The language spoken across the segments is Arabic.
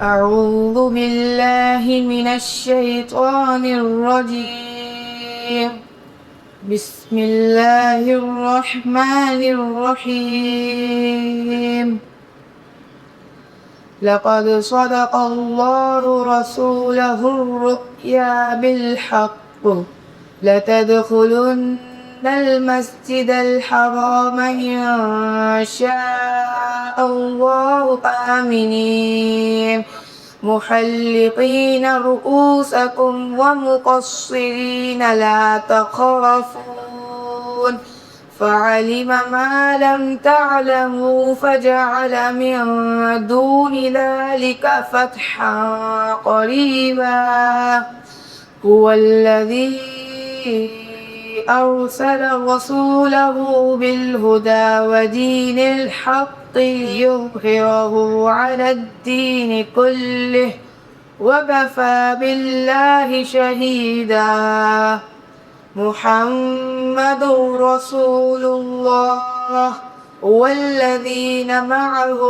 أعوذ بالله من الشيطان الرجيم. بسم الله الرحمن الرحيم. لقد صدق الله رسوله الرؤيا بالحق لتدخلن المسجد الحرام إن شاء الله آمنين محلقين رؤوسكم ومقصرين لا تخافون فعلم ما لم تعلموا فجعل من دون ذلك فتحا قريبا. هو الذي أرسل رسوله بالهدى ودين الحق ليظهره على الدين كله وكفى بالله شهيدا. محمد رسول الله والذين معه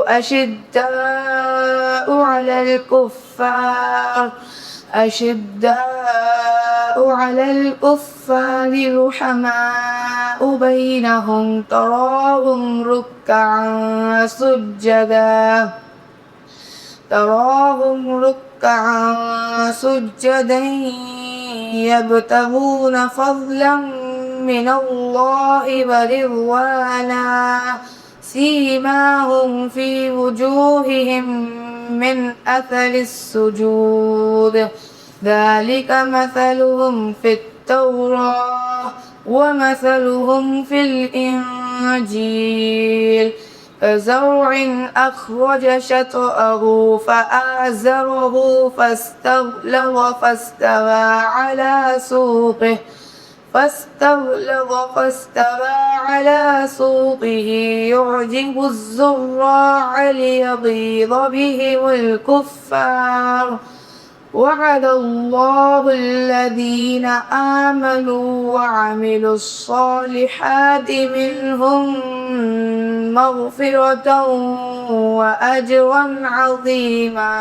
أشداء على الكفار رحماء بينهم تراهم ركعا سجدا يبتغون فضلا من الله ورضوانا سيماهم في وجوههم من أثر السجود ذلك مثلهم في التوراة ومثلهم في الإنجيل كزرع أخرج شطأه فآزره فاستغلظ فاستوى على سوقه يعجب الزراع ليغيظ بهم الكفار. وعد الله الذين آمنوا وعملوا الصالحات منهم مغفرة وأجرا عظيما.